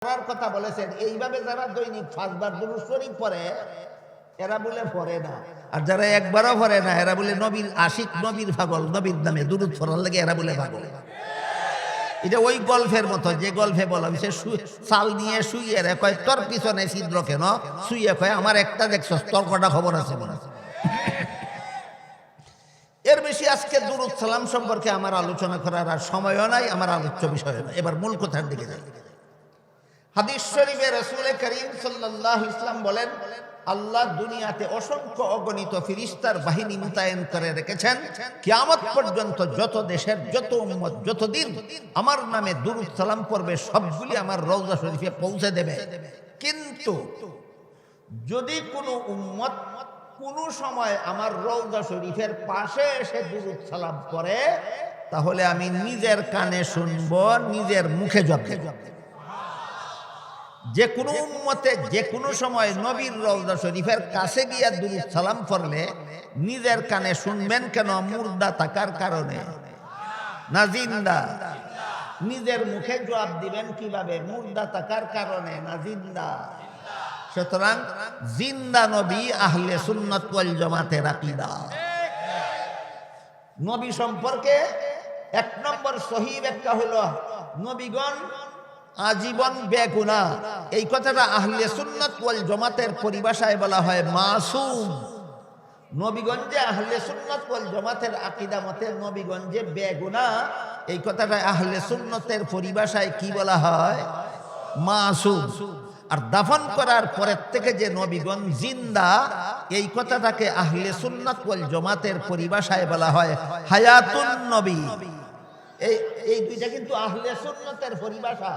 পড়ার কথা বলেছেন। এইভাবে যারা দৈনিক 5 বার দুরূদ শরীফ পড়ে এরা বলে পড়ে না, আর যারা একবারও পড়ে না এরা বলে নবীর আশিক, নবীর পাগল, নবীর নামে দুরূদ পড়ার লাগে এরা বলে পাগল। এটা ওই গল্পের মতো, যে গল্পে বলা হয়েছে চাল নিয়ে শুইয়ে রে কয় তোর পিছনে ছিদ্র কেন, শুইয়ে কয় আমার একটা দেখছ, তোর কটা খবর আছে মনে আছে। এর বেশি আজকে দুরূদ সালাম সম্পর্কে আমার আলোচনা করার আর সময়ও নাই, আমার আলোচ্য বিষয় না। এবার মূল কথার দিকে যাই। হাদিস শরীফে রাসূল করিম সাল্লাল্লাহু আলাইহি ওয়াসাল্লাম বলেন, আল্লাহ দুনিয়াতে অসংখ্য অগণিত ফেরেশতার বাহিনী মোতায়েন করে রেখেছেন। কিয়ামত পর্যন্ত যত দেশের যত উম্মত যতদিন আমার নামে দুরূদ সালাম পড়বে সবগুলি আমার রওজা শরীফে পৌঁছে দেবে। কিন্তু যদি কোনো উম্মত কোনো সময় আমার রওজা শরীফের পাশে এসে দুরূদ সালাম পড়ে, তাহলে আমি নিজের কানে শুনবো, নিজের মুখে জবাব দেব। যে কোনো উম্মতে যে কোনো সময় নবীর রওজা শরীফের কাছে গিয়া দুরূদ সালাম পড়লে নিজের কানে শুনবেন কেন? মুর্দা থাকার কারণে না জিন্দা? নিজের মুখে জবাব দিবেন কিভাবে? মুর্দা থাকার কারণে না জিন্দা? সুতরাং জিন্দা নবী আহলে সুন্নাত ওয়াল জামাতের আকীদা। নবী সম্পর্কে এক নম্বর সহিহ ব্যাখ্যা হলো নবীগণ আজীবন বেগুনাহ। এই কথাটা আহলে সুন্নাত ওয়াল জামাতের পরিভাষায় বলা হয় মাসুম। নবীগণ যে আহলে সুন্নাত ওয়াল জামাতের আকীদা মতে নবীগণ যে বেগুনাহ, এই কথাটা আহলে সুন্নাতের পরিভাষায় কি বলা হয়? মাসুম। আর দাফন করার পরের থেকে যে নবীগণ জিন্দা, এই কথাটাকে আহলে সুন্নাত ওয়াল জামাতের পরিভাষায় বলা হয় হায়াতুন নবী। এই দুইটা কিন্তু আহলে সুন্নাতের পরিভাষা।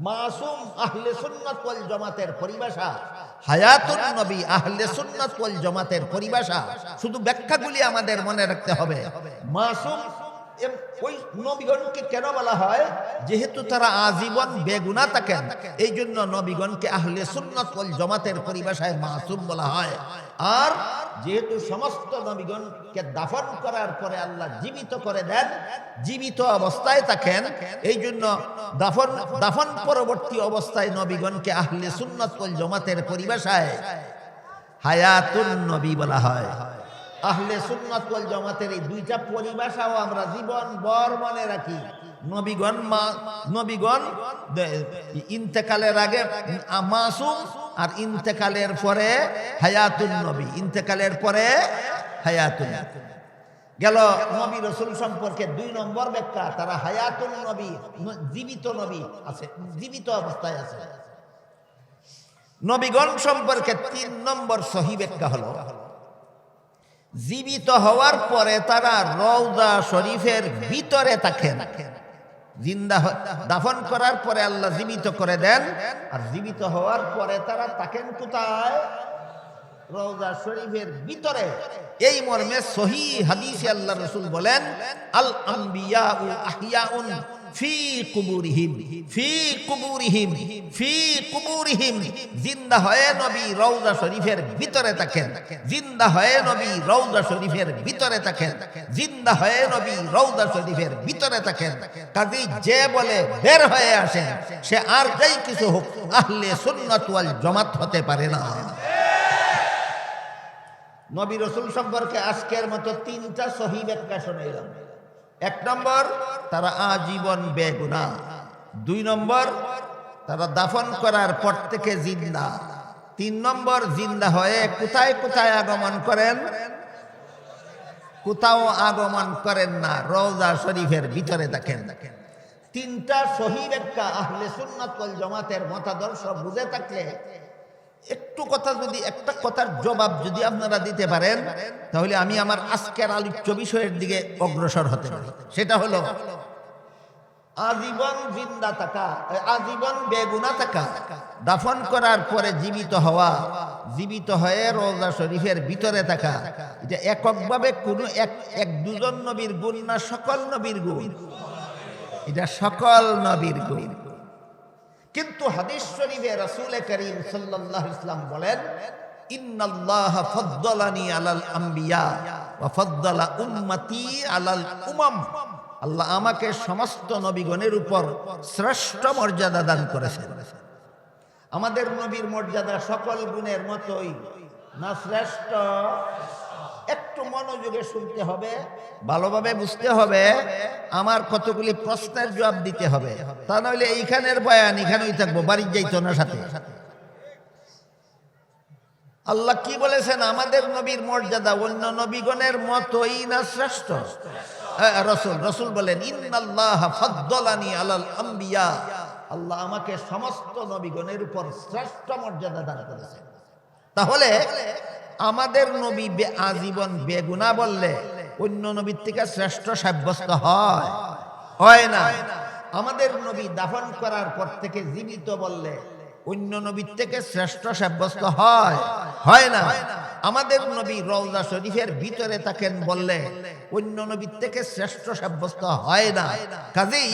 মাসুম আহলে সুন্নাত ওয়াল জামাতের পরিভাষা, হায়াতুন নবী আহলে সুন্নাত ওয়াল জামাতের পরিভাষা। শুধু ব্যাখ্যাগুলি আমাদের মনে রাখতে হবে। মাসুম ওই নবীগণকে কেন বলা হয়? যেহেতু তারা আজীবন বেগুনাহ থাকেন, এই জন্য নবীগণকে আহলে সুন্নাত ওয়াল জামাতের পরিভাষায় মাসুম বলা হয়। আর যেহেতু সমস্ত নবীগণকে দাফন করার পরে আল্লাহ জীবিত করে দেন, জীবিত অবস্থায় থাকেন, এই জন্য দাফন পরবর্তী অবস্থায় নবীগণকে আহলে সুন্নাত ওয়াল জামাতের পরিভাষায় হায়াতুন নবী বলা হয়। আহলে সুন্নাত ওয়াল জামাতের এই দুইটা পরিভাষাও আমরা জীবন ভর মনে রাখি। নবীগণ ইন্তেকালের আগে মাসুম, আর ইন্তেকালের পরে হায়াতুন নবী, ইন্তেকালের পরে হায়াতুন। গেল নবী রাসূল সম্পর্কে 2 নম্বর ব্যাখ্যা, তারা হায়াতুন নবী, জীবিত নবী আছে, জীবিত অবস্থায় আছে। নবীগণ সম্পর্কে 3 নম্বর সহিহ ব্যাখ্যা হলো জীবিত হওয়ার পরে তারা রওজা শরীফের ভিতরে থাকেন। জিন্দা দাফন করার পরে আল্লাহ জীবিত করে দেন, আর জীবিত হওয়ার পরে তারা থাকেন কোথায়? রওজা শরীফের ভিতরে। এই মর্মে সহিহ হাদিসে আল্লাহ রাসূল বলেন, আল আম্বিয়াউ আহইয়াউন ফি কুবুরিহিম, ফি কুবুরিহিম, ফি কুবুরিহিম। জিন্দা হয়ে নবী রওজা শরীফের ভিতরে থাকেন, জিন্দা হয়ে নবী রওজা শরীফের ভিতরে থাকেন, জিন্দা হয়ে নবী রওজা শরীফের ভিতরে থাকেন। কাজেই যে বলে বের হয়ে আসেন, সে আর যাই কিছু হোক আহলে সুন্নাত ওয়াল জামাত হতে পারে না। নবী রাসূল সম্পর্কে আজকের মতো 3টা সহিহ ব্যাখ্যা শুনাইলাম। 1 নম্বর, তারা আজীবন বেগুনাহ। 2 নম্বর, তারা দাফন করার পর থেকে জিন্দা। 3 নম্বর, জিন্দা হয়ে কোথায় কোথায় আগমন করেন? কোথাও আগমন করেন না, রওজা শরীফের ভিতরে থাকেন। 3টা সহিহ ব্যাখ্যা আহলে সুন্নাত ওয়াল জামাতের মতাদর্শ বুঝে থাকলে একটু কথা, যদি একটা কথার জবাব যদি আপনারা দিতে পারেন, তাহলে আমি আমার আজকের আলোচ্য বিষয়ের দিকে অগ্রসর হতে পারি। সেটা হলো আজীবন জিন্দা থাকা, আজীবন বেগুনাহ থাকা, দাফন করার পরে জীবিত হওয়া, জীবিত হয়ে রওজা শরীফের ভিতরে থাকা। এটা এককভাবে কোনো এক দুজন নবীর গুণ না, সকল নবীর গুণ। এটা সকল নবীর গুণ। কিন্তু হাদিস শরীফে রাসূল করিম সাল্লাল্লাহু আলাইহি ওয়াসাল্লাম বলেন, ইন্নাল্লাহা ফাদ্দালানি আলাল আম্বিয়া ওয়া ফাদ্দালা উম্মতি আলাল উমাম। আল্লাহ আমাকে সমস্ত নবীগণের উপর শ্রেষ্ঠ মর্যাদা দান করেছেন। আমাদের নবীর মর্যাদা সকল গুণের মতোই না শ্রেষ্ঠ? একটু মনোযোগে শুনতে হবে, ভালোভাবে বুঝতে হবে, আমার কতগুলি প্রশ্নের জবাব দিতে হবে, তা নইলে এইখানের বয়ান এখানেই থাকবো, বাড়ির যাইতো না সাথে। আল্লাহ কি বলেছেন? আমাদের নবীর মর্যাদা অন্য নবীগণের মতোই না শ্রেষ্ঠ? রসুল বলেন ইন্নাল্লাহ ফাদ্দালানি আলাল আম্বিয়া, আল্লাহ আমাকে সমস্ত নবীগণের উপর শ্রেষ্ঠ মর্যাদা দান করেছেন। তাহলে আমাদের নবী আজীবন বেগুনাহ বললে অন্য নবীর থেকে শ্রেষ্ঠ সাব্যস্ত হয় না। আমাদের নবী দাফন করার পর থেকে জীবিত বললে অন্য নবীর থেকে শ্রেষ্ঠ সাব্যস্ত হয় না। আমাদের নবী রওজা শরীফের ভিতরে থাকেন বললে অন্য নবীর থেকে শ্রেষ্ঠ সাব্যস্ত হয় না। কাজেই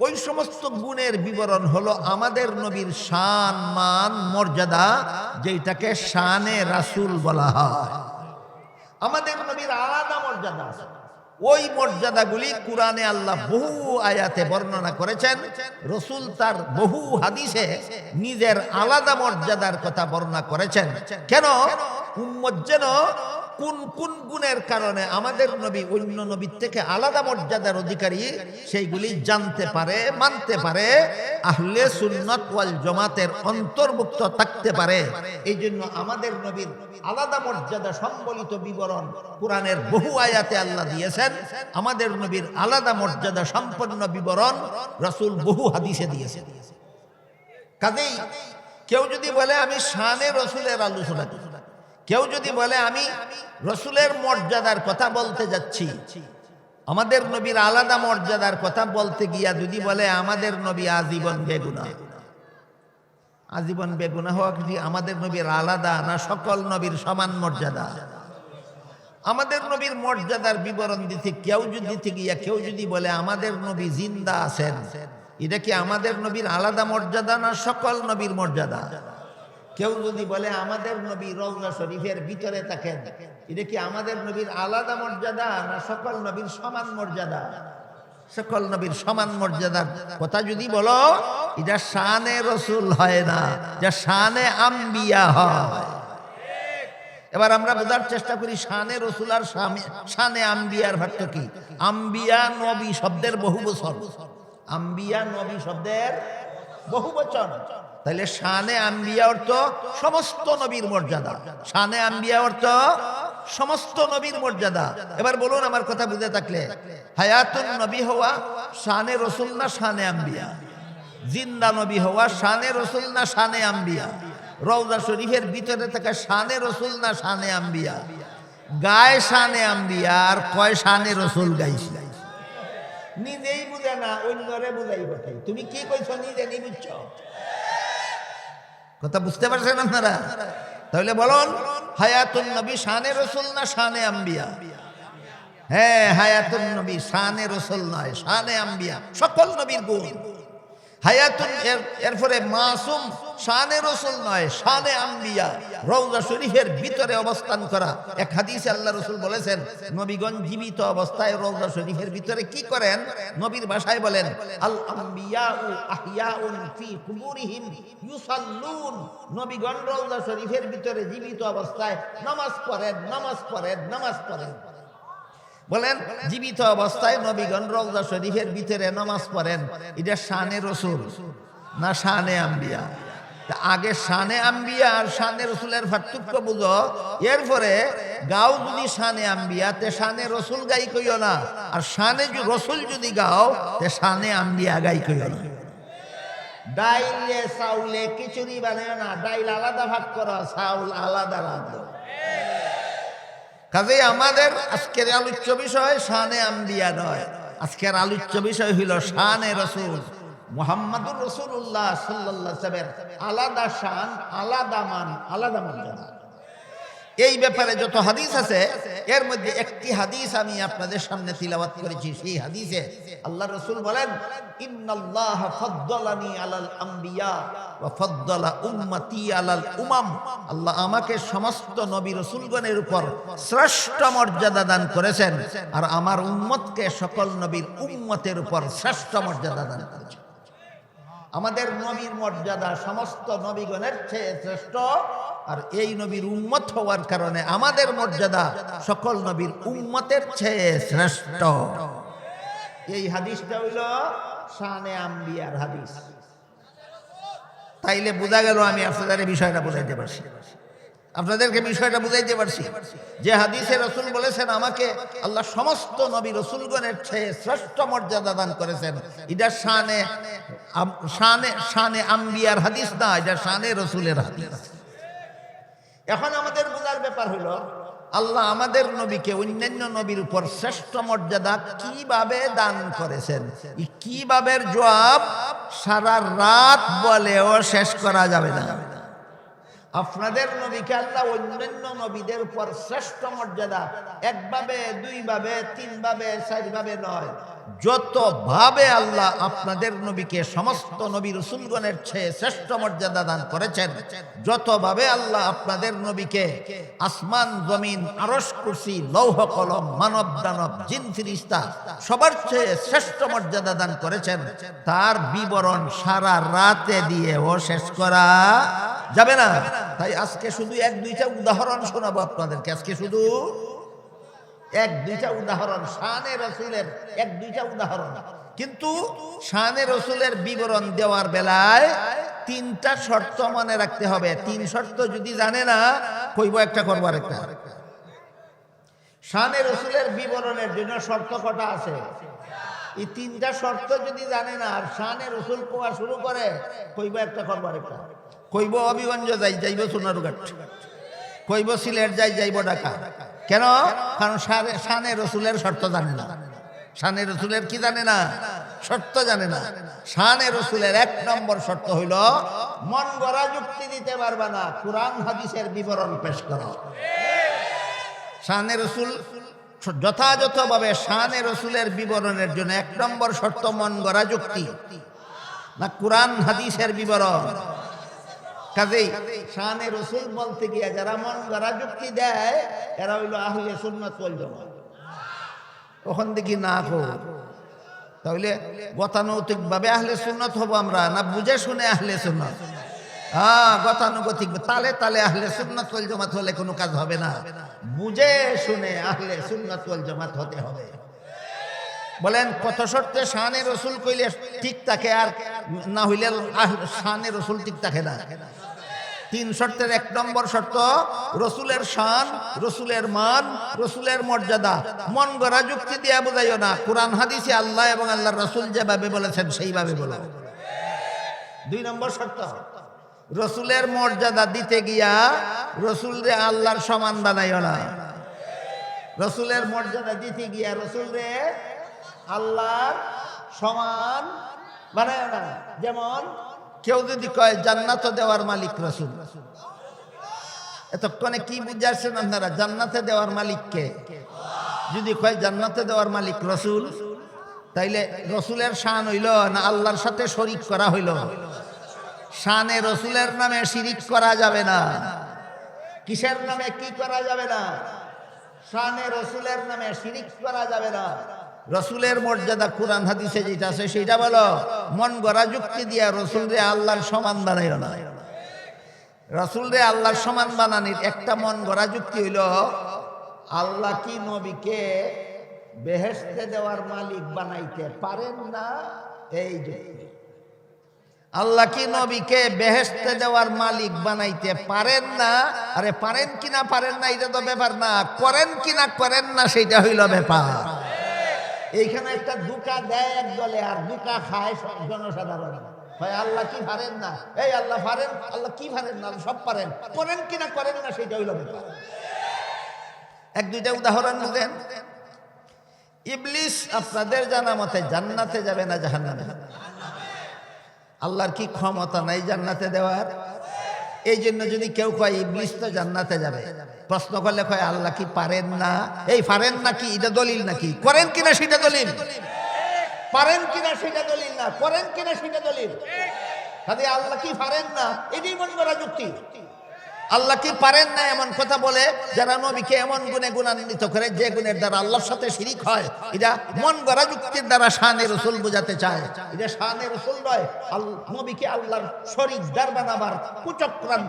ওই সমস্ত গুণের বিবরণ হলো আমাদের নবীর শান, মান, মর্যাদা, যেটাকে শানে রাসূল বলা হয়। আমাদের নবীর আলাদা মর্যাদা আছে। ওই মর্যাদাগুলি কুরআনে আল্লাহ বহু আয়াতে বর্ণনা করেছেন। রাসূল তার বহু হাদিসে নিজের আলাদা মর্যাদার কথা বর্ণনা করেছেন। কেন? উম্মত যেন কোন কোন গুণের কারণে আমাদের নবী অন্য নবীর থেকে আলাদা মর্যাদার অধিকারী সেইগুলি জানতে পারে, মানতে পারে, আহলে সুন্নাত ওয়াল জামাতের অন্তর্ভুক্ত থাকতে পারে। এই জন্য আমাদের নবীর আলাদা মর্যাদা সম্বলিত বিবরণ কুরআনের বহু আয়াতে আল্লাহ দিয়েছেন। আমাদের নবীর আলাদা মর্যাদা সম্পন্ন বিবরণ রাসূল বহু হাদিসে দিয়েছেন। কাজেই কেউ যদি বলে আমি শানে রাসূলের আলোচনা করি, কেউ যদি বলে আমি রাসূলের মর্যাদার কথা বলতে যাচ্ছি, আমাদের নবীর আলাদা মর্যাদার কথা বলতে গিয়া যদি বলে আমাদের নবী আজীবন বেগুনাহ, আজীবন বেগুনাহ হওয়া কি আমাদের নবীর আলাদা না সকল নবীর সমান মর্যাদা? আমাদের নবীর মর্যাদার বিবরণ দিতে কেউ যদি বলে আমাদের নবী জিন্দা আছেন, এটা কি আমাদের নবীর আলাদা মর্যাদা না সকল নবীর মর্যাদা? কেউ যদি বলে আমাদের নবী রওজা শরীফের ভিতরে থাকেন, এটা কি আমাদের নবীর আলাদা মর্যাদা না সকল নবীর সমান মর্যাদা? সকল নবীর সমান মর্যাদার কথা যদি বলো, এটা শানে রাসূল হয় না, যা শানে আম্বিয়া হয়। এবার আমরা বোঝার চেষ্টা করি শানে রাসূল আর শানে আম্বিয়ার পার্থক্য কি। আম্বিয়া নবী শব্দের বহু বচন, আম্বিয়া নবী শব্দের বহু বচন। তাহলে শানে আম্বিয়া অর্থ সমস্ত নবীর মর্যাদা, শানে আম্বিয়া অর্থ সমস্ত নবীর মর্যাদা। এবার বলুন আমার কথা বুঝে থাকলে, হায়াতুন নবী হওয়া শানে রাসূল না শানে আম্বিয়া? জিন্দা নবী হওয়া শানে রাসূল না শানে আম্বিয়া? রওজা শরীফের ভিতরে থাকা শানে রাসূল না শানে আম্বিয়া? গায়ে শানে আম্বিয়া আর কয় শানে রাসূল গাইছি? নিজেই বুঝে না, অন্যরে বুঝাইব কি? তুমি কি কইছো নিজে নি বুঝছো? কথা বুঝতে পারছেন আপনারা? তাহলে বলুন হায়াতুন নবী শানে রাসূল না শানে আম্বিয়া? হ্যাঁ, হায়াতুন নবী শানে রাসূল নয়, শানে আম্বিয়া, সকল নবীর গুণ। হায়াতুন এরপরে মাসুম শানে রাসূল নয়, শানে আম্বিয়া, রওজা শরীফের ভিতরে অবস্থান করা। এক হাদিসে আল্লাহ রাসূল বলেছেন নবীগণ জীবিত অবস্থায় রওজা শরীফের ভিতরে কি করেন? নবীর ভাষায় বলেন আল আম্বিয়াউ আহইয়াউন ফি কুবুরিহিম ইউসাল্লুন। নবীগণ রওজা শরীফের ভিতরে জীবিত অবস্থায় নামাজ পড়েন। বলেন জীবিত অবস্থায় নবীগণ রওজা শরীফের ভিতরে নামাজ পড়েন, এটা শানে রাসূল না শানে আম্বিয়া? আগে শানে আম্বিয়া আর শানে রাসূলের পার্থক্য বুঝো, এরপরে গাও যদি শানে আম্বিয়া তে শানে রাসূল গাই কইও না, আর শানে রাসূল যদি গাও তে শানে আম্বিয়া গাই কইও না। ডাইলে চাউলে খিচুড়ি বানায় না, ডাইল আলাদা ভাগ করা, চাউল আলাদা রাখো। কাজে আমাদের আজকের আলোচ্য বিষয় শানে আম্বিয়া নয়, আজকের আলোচ্য বিষয় হইল শানে রাসূল মুহাম্মদুর রাসূলুল্লাহ সাল্লাল্লাহু আলাইহি ওয়াসাল্লাম। আলাদা শান, আলাদা মান, আলাদা মর্যাদা। এই ব্যাপারে যত হাদিস আছে এর মধ্যে একটি হাদিস আমি আপনাদের সামনে তিলাওয়াত করেছি। সেই হাদিসে আল্লাহ রাসূল বলেন, ইন্নাল্লাহ ফাদ্দালানি আলাল আম্বিয়া ওয়া ফাদ্দালা উম্মতি আলাল উমাম। আল্লাহ আমাকে সমস্ত নবী রাসূলগণের উপর শ্রেষ্ঠ মর্যাদা দান করেছেন, আর আমার উম্মতকে সকল নবীর উম্মতের উপর শ্রেষ্ঠ মর্যাদা দান করেছেন। আমাদের নবীর মর্যাদা সমস্ত নবীগণের চেয়ে শ্রেষ্ঠ, আর এই নবীর উম্মত হওয়ার কারণে আমাদের মর্যাদা সকল নবীর উম্মতের চেয়ে শ্রেষ্ঠ। এই হাদিসটা হইল শানে আম্বিয়ার হাদিস। তাইলে বোঝা গেল আমি আপনাদের বিষয়টা বুঝাইতে পারছি, আপনাদেরকে বিষয়টা বুঝাইতে পারছি যে হাদিসে রাসূল বলেছেন আমাকে আল্লাহ সমস্ত নবী রাসূলগণের চেয়ে শ্রেষ্ঠ মর্যাদা দান করেছেন। এটা শানে আম্বিয়ার হাদিস না, এটা শানে রাসূলের হাদিস। এখন আমাদের বোঝার ব্যাপার হলো আল্লাহ আমাদের নবীকে অন্যান্য নবীর উপর শ্রেষ্ঠ মর্যাদা কিভাবে দান করেছেন। কিভাবে জবাব সারা রাত বলেও শেষ করা যাবে না। আপনাদের নবীকে আল্লাহ অন্যান্য নবীদের উপর শ্রেষ্ঠ মর্যাদা একভাবে, দুইভাবে, তিনভাবে, চারভাবে নয়, যতভাবে আল্লাহ আপনাদের নবীকে সমস্ত নবী রাসূলগণের চেয়ে শ্রেষ্ঠ মর্যাদা দান করেছেন, যতভাবে আল্লাহ আপনাদের নবীকে আসমান, জমিন, আরশ, কুরসি, লৌহ কলম, মানব দানব, জিন ফেরেশতা সবার চেয়ে শ্রেষ্ঠ মর্যাদা দান করেছেন, তার বিবরণ সারা রাতে দিয়েও শেষ করা যাবে না। তাই আজকে শুধু এক দুইটা উদাহরণ শোনাবো আপনাদেরকে। আজকে শুধু এক দুইটা উদাহরণ, শানে রাসূলের এক দুইটা উদাহরণ। কিন্তু শানে রাসূলের বিবরণ দেওয়ার বেলায় তিনটা শর্ত মনে রাখতে হবে। তিন শর্ত যদি জানে না, কইব একটা করবো আরেকটা। শানে রাসূলের বিবরণের জন্য শর্ত কটা আছে? এই তিনটা শর্ত যদি জানে না আর শানে রাসূল কোয়া শুরু করে, কইব একটা করবো আরেকটা। কইব হবিগঞ্জ যাইব সোনারুঘাট, কইব সিলেট যাইব ঢাকা। কেন? কারণ শানে রাসূলের শর্ত জানে না। শানে রাসূলের কি জানে না? শর্ত জানে না। শানে রাসূলের এক নম্বর শর্ত হইল মন গড়া যুক্তি দিতে পারবে না, কুরআন হাদিসের বিবরণ পেশ করো। শানে রাসূল যথাযথভাবে শানে রাসূলের বিবরণের জন্য এক নম্বর শর্ত মন গড়া যুক্তি না কুরআন হাদিসের বিবরণ। কাজেই শানে রাসূল বলতে গিয়ে যারা মন গড়া যুক্তি দেয় এরা হইল আহলে সুন্নাত ওয়াল জামাত। ওখান দেখি না কো তাহলে গতানুগতিক ভাবে আহলে সুন্নাত হব আমরা, না বুঝে শুনে আহলে সুন্নাত? গতানুগতিক তালে তালে আহলে সুন্নাত ওয়াল জামাত হলে কোনো কাজ হবে না। বুঝে শুনে আহলে সুন্নাত ওয়াল জামাত হতে হবে। বলেন কত শর্তে শানে রাসূল কইলে ঠিক থাকে, আর না হইলে শানে রাসূল ঠিক থাকে না। তিন শর্তের এক নম্বর শর্ত রাসূলের শান, রাসূলের মান, রাসূলের মর্যাদা মন গড়া যুক্তি দিয়ে বোঝাইও না। কুরআন হাদিসে আল্লাহ এবং আল্লাহর রাসূল যেভাবে বলেছেন সেইভাবে বলো। দুই নম্বর শর্ত রাসূলের মর্যাদা দিতে গিয়া রাসূলরে আল্লাহর সমান বানাইও না। রাসূলের মর্যাদা দিতে গিয়া রাসূলরে আল্লাহর সমান বানাইও না। যেমন কেউ যদি কয় জান্নাত দেওয়ার মালিক রাসূল, এতক্ষণে কি বুঝাচ্ছেন আপনারা? জান্নাতে দেওয়ার মালিক কে? যদি কয় জান্নাতে দেওয়ার মালিক রাসূল, তাইলে রাসূলের শান হইল না আল্লাহর সাথে শরীক করা হইল? শানে রাসূলের নামে শিরিক করা যাবে না। কিসের নামে কি করা যাবে না? শানে রাসূলের নামে শিরিক করা যাবে না। রাসূলের মর্যাদা কুরআন হাদিসে যেটা আছে সেটা বলো, মন গড়া যুক্তি দিয়া রাসূলরে আল্লাহর সমান বানাইও না। রাসূলরে আল্লাহর সমান বানানোর একটা মন গড়া যুক্তি হইল আল্লাহ কি নবীকে বেহেশতে দেওয়ার মালিক বানাইতে পারেন না? এই যুক্তি। আল্লাহ কি নবীকে বেহেশতে দেওয়ার মালিক বানাইতে পারেন না? আরে পারেন কিনা পারেন না এটা তো ব্যাপার না, করেন কিনা করেন না সেটা হইল ব্যাপার। এইখানে একটা দুকা দেয় এক দলে আর দুকা খায় জনসাধারণ। ভাই আল্লাহ কি পারেন না? এই আল্লাহ পারেন, আল্লাহ কি পারেন না? সব পারেন, করেন কিনা করেন না সেটা হইল ব্যাপার। এক দুইটা উদাহরণ বুঝেন। ইবলিস আপনাদের জানা মতে জান্নাতে যাবে না জাহান্নামে? আল্লাহর কি ক্ষমতা নাই জান্নাতে দেওয়ার? এই জন্য যদি কেউ কয় ইবলিস তো জান্নাতে যাবে, প্রশ্ন করলে কয় আল্লাহ কি পারেন না? এই পারেন না কি এটা দলিল নাকি? করেন কিনা সেটা দলিল। পারেন কিনা সেটা দলিল না, করেন কিনা সেটা দলিল। তাহলে আল্লাহ কি পারেন না এটাই মন করা যুক্তি। আল্লাহ কি পারেন না এমন কথা বলে যারা নবীকে এমন গুণে গুণান্বিত করে যে গুণের দ্বারা আল্লাহর সাথে শিরিক হয়, এটা মন গড়া যুক্তির দ্বারা শানে রসুল বোঝাতে চায়। এটা শানে রসুল নয়, নবীকে আল্লাহর শরীক দ্বার বানাবার কুচক্রান্ত